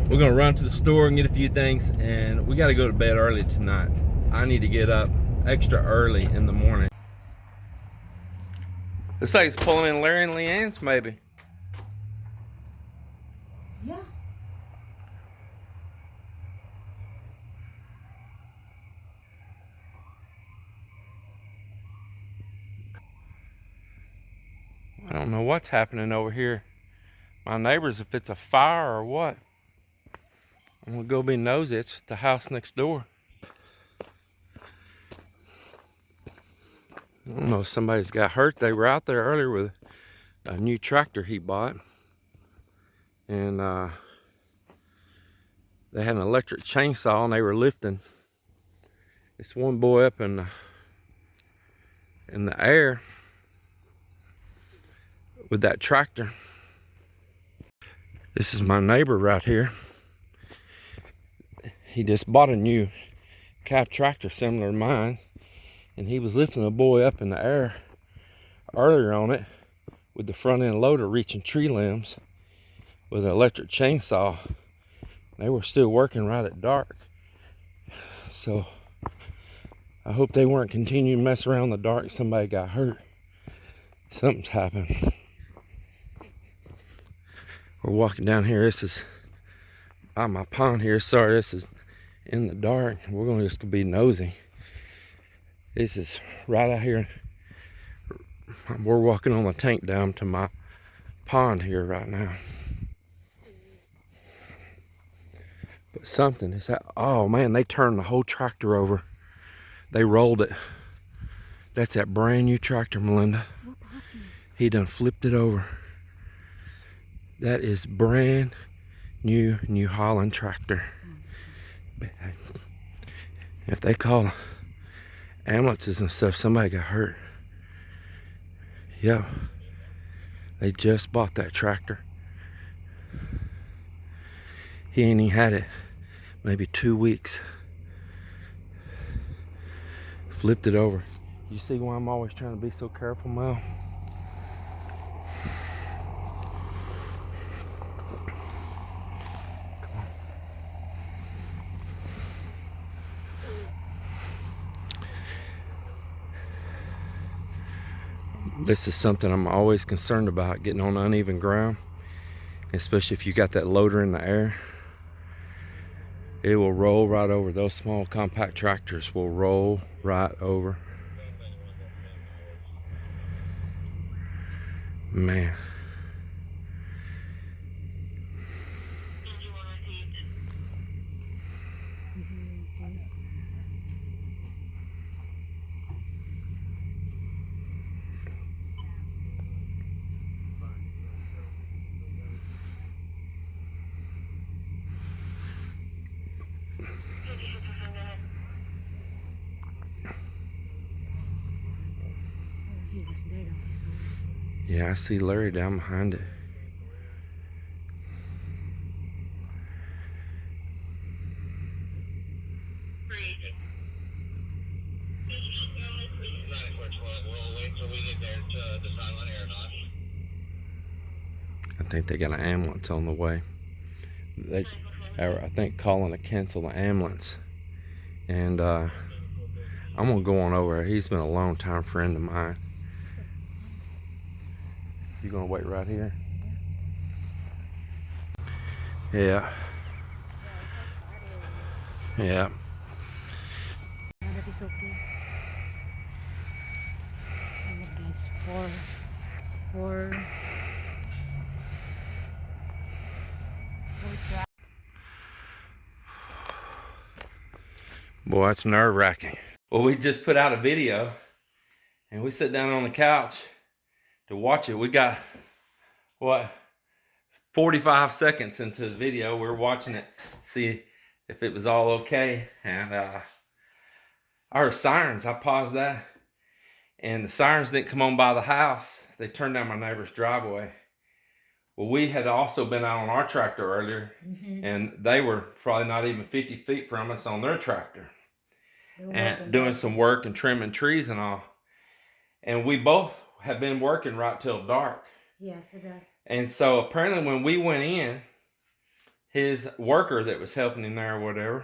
We're gonna run to the store and get a few things, and we gotta go to bed early tonight. I need to get up extra early in the morning. Looks like it's pulling in Larry and Leanne's, maybe. Yeah. I don't know what's happening over here. My neighbors, if it's a fire or what. I'm gonna go be nosy. It's the house next door. I don't know if somebody's got hurt. They were out there earlier with a new tractor he bought. And they had an electric chainsaw and they were lifting this one boy up in the air with that tractor. This is my neighbor right here. He just bought a new cab tractor similar to mine, and he was lifting the boy up in the air earlier on it with the front end loader reaching tree limbs with an electric chainsaw. They were still working right at dark, so I hope they weren't continuing to mess around in the dark. Somebody got hurt. Something's happened. We're walking down here. This is by my pond here. Sorry, this is in the dark. We're gonna just be nosy. This is right out here. We're walking on the tank down to my pond here right now. But something is that. Oh man, they turned the whole tractor over. They rolled it. That's that brand new tractor, Melinda. He done flipped it over. That is brand new Holland tractor. If they call ambulances and stuff, somebody got hurt. Yeah, they just bought that tractor. He ain't even had it maybe 2 weeks. Flipped it over. You see why I'm always trying to be so careful, Mel? This is something I'm always concerned about, getting on uneven ground, especially if you got that loader in the air. It will roll right over. Those small compact tractors will roll right over. Man. Yeah, I see Larry down behind it. I think they got an ambulance on the way. They are, I think, calling to cancel the ambulance. And I'm gonna go on over. He's been a long time friend of mine. You gonna wait right here? Yeah. Yeah. That is okay. Four. Boy, that's nerve-wracking. Well, we just put out a video and we sit down on the couch to watch it. We got, what, 45 seconds into the video. We're watching it, see if it was all okay. And I heard sirens. I paused that. And the sirens didn't come on by the house. They turned down my neighbor's driveway. Well, we had also been out on our tractor earlier, and they were probably not even 50 feet from us on their tractor. And doing some work and trimming trees and all. And we both have been working right till dark. Yes, it does. And so apparently when we went in, his worker that was helping him there or whatever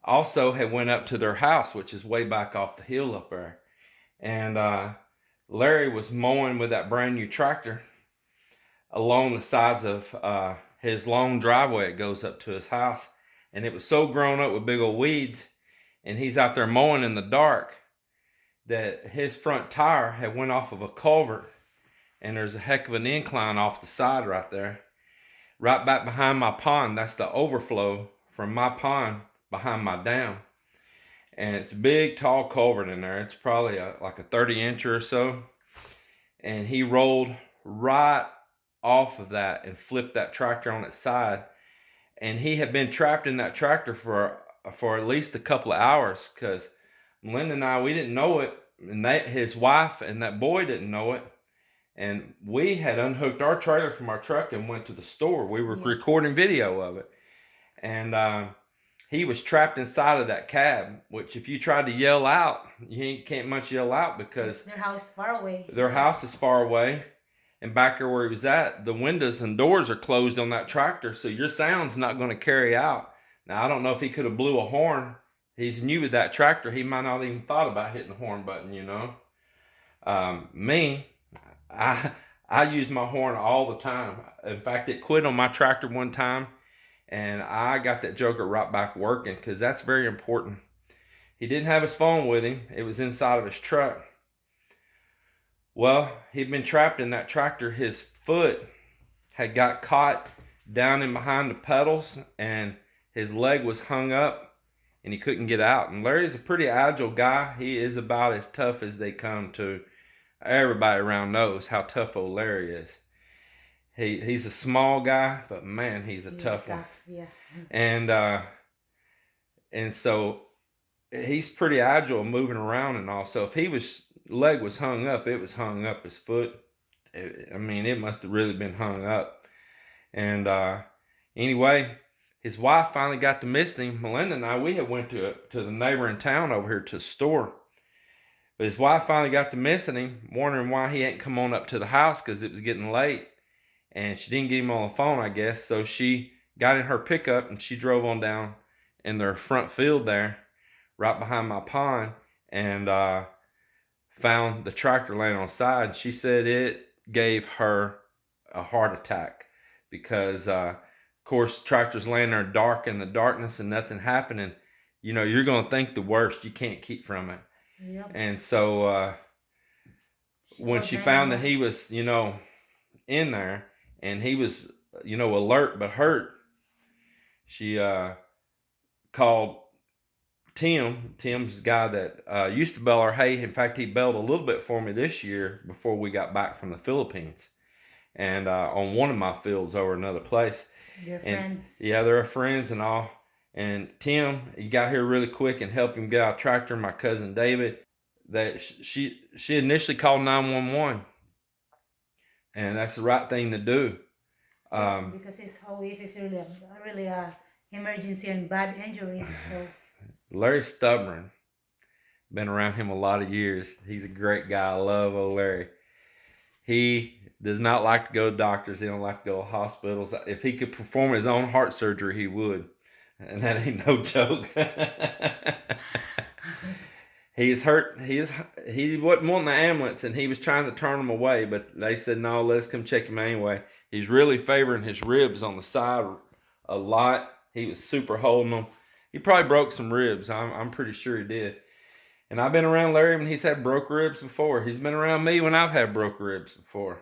also had went up to their house, which is way back off the hill up there. And Larry was mowing with that brand new tractor along the sides of his long driveway. It goes up to his house. And it was so grown up with big old weeds, and he's out there mowing in the dark, that his front tire had went off of a culvert. And there's a heck of an incline off the side right there. Right back behind my pond, that's the overflow from my pond behind my dam. And it's a big, tall culvert in there. It's probably like a 30-incher or so. And he rolled right off of that and flipped that tractor on its side. And he had been trapped in that tractor for at least a couple of hours, because Melinda and I, we didn't know it. And his wife and that boy didn't know it. And we had unhooked our trailer from our truck and went to the store. We were recording video of it. And he was trapped inside of that cab, which if you tried to yell out, you can't much yell out because their house is far away. Their house is far away. And back there where he was at, the windows and doors are closed on that tractor, so your sound's not going to carry out. Now, I don't know if he could have blew a horn. He's new with that tractor. He might not even thought about hitting the horn button, you know. I use my horn all the time. In fact, it quit on my tractor one time, and I got that joker right back working, because that's very important. He didn't have his phone with him. It was inside of his truck. Well, he'd been trapped in that tractor. His foot had got caught down in behind the pedals, and his leg was hung up, and he couldn't get out. And Larry's a pretty agile guy. He is about as tough as they come to. Everybody around knows how tough old Larry is. He's a small guy, but man, he's a tough one. Yeah. And so he's pretty agile, moving around and all. So if his leg was hung up, it was hung up. His foot, it must have really been hung up. And anyway, his wife finally got to missing him. Melinda and I, we had went to the neighboring town over here to the store. But his wife finally got to missing him, wondering why he hadn't come on up to the house, because it was getting late. And she didn't get him on the phone, I guess. So she got in her pickup and she drove on down in their front field there, right behind my pond, and found the tractor laying on the side. She said it gave her a heart attack, because of course, tractor's laying there dark in the darkness and nothing happening. You know, you're going to think the worst. You can't keep from it. Yep. And so when she found that he was, in there, and he was, alert but hurt, she called Tim. Tim's the guy that used to bale our hay. In fact, he baled a little bit for me this year before we got back from the Philippines, and on one of my fields over another place. They're friends. Yeah, they're friends and all. And Tim, he got here really quick and helped him get out a tractor. My cousin David, that she initially called 911, and that's the right thing to do. Because it's always if it's really emergency and bad injury. So Larry's stubborn. Been around him a lot of years. He's a great guy. I love old Larry. He does not like to go to doctors. He don't like to go to hospitals. If he could perform his own heart surgery, he would. And that ain't no joke. He's hurt. He wasn't wanting the ambulance, and he was trying to turn him away, but they said, no, let's come check him anyway. He's really favoring his ribs on the side a lot. He was super holding them. He probably broke some ribs. I'm pretty sure he did. And I've been around Larry when he's had broke ribs before. He's been around me when I've had broke ribs before.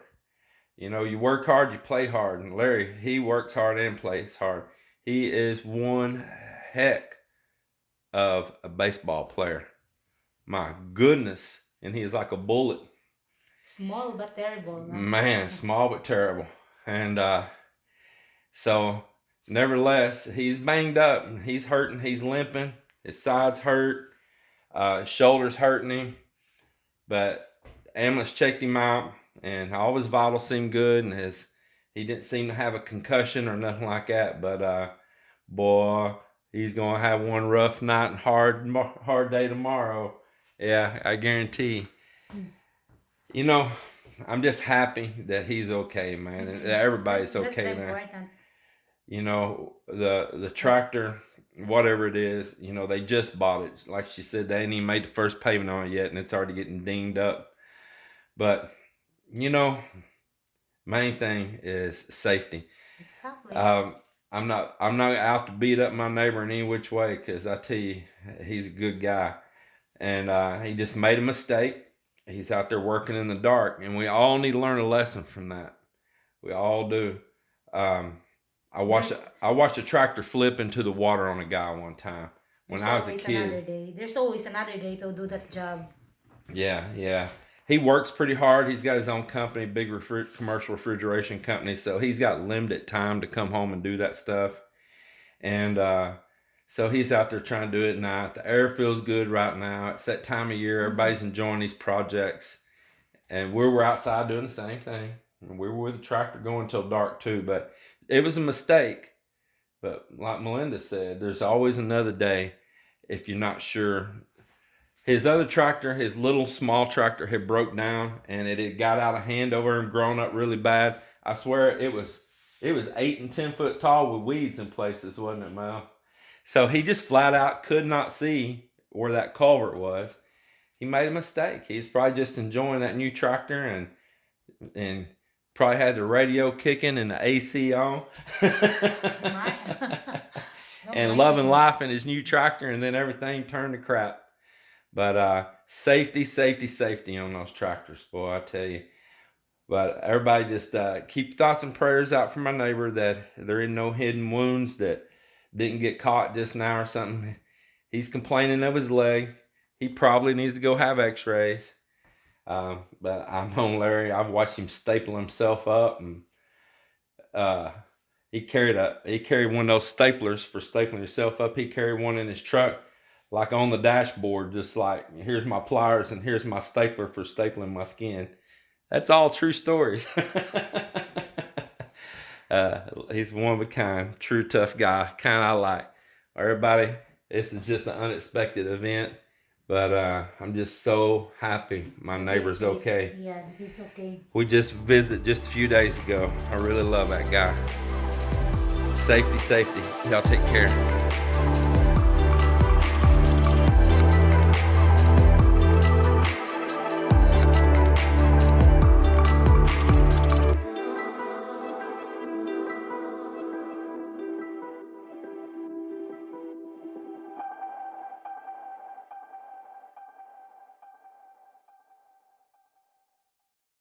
You work hard, you play hard. And Larry, he works hard and plays hard. He is one heck of a baseball player. My goodness. And he is like a bullet. Small but terrible. No? Man, small but terrible. And so, nevertheless, he's banged up. And he's hurting. He's limping. His sides hurt. His shoulder's hurting him. But the ambulance checked him out. And all his vitals seemed good. And he didn't seem to have a concussion or nothing like that. But boy, he's going to have one rough night and hard day tomorrow. Yeah, I guarantee. I'm just happy that he's okay, man. And that everybody's okay, man. Important. you know, the tractor, whatever it is, you know, they just bought it. Like she said, they ain't even made the first payment on it yet, and it's already getting dinged up. But, you know, main thing is safety. Exactly. I'm not out to beat up my neighbor in any which way, because I tell you, he's a good guy. And he just made a mistake. He's out there working in the dark, and we all need to learn a lesson from that. We all do. I watched a tractor flip into the water on a guy one time when I was a kid. There's always another day to do that job. Yeah. He works pretty hard. He's got his own company, big commercial refrigeration company, so he's got limited time to come home and do that stuff. And so he's out there trying to do it at night. The air feels good right now. It's that time of year. Everybody's enjoying these projects. And we were outside doing the same thing. And we were with the tractor going until dark too. But it was a mistake. But like Melinda said, there's always another day if you're not sure. His other tractor, his little small tractor, had broke down, and it had got out of hand over and grown up really bad. I swear it was 8 and 10 foot tall with weeds in places, wasn't it, Mel? So he just flat out could not see where that culvert was. He made a mistake. He's probably just enjoying that new tractor and probably had the radio kicking and the AC on. And loving life in his new tractor, and then everything turned to crap. But safety on those tractors, boy, I tell you. But everybody just keep thoughts and prayers out for my neighbor, that there is no hidden wounds, that didn't get caught just now or something. He's complaining of his leg. He probably needs to go have x-rays. But I've known Larry. I've watched him staple himself up, and he carried one of those staplers for stapling yourself up. He carried one in his truck, like on the dashboard, just like, here's my pliers and here's my stapler for stapling my skin. That's all true stories. He's one of a kind, true tough guy, kind I like. Everybody, this is just an unexpected event, but I'm just so happy my neighbor's okay. Yeah, he's okay. We just visited just a few days ago. I really love that guy. Safety. Y'all take care.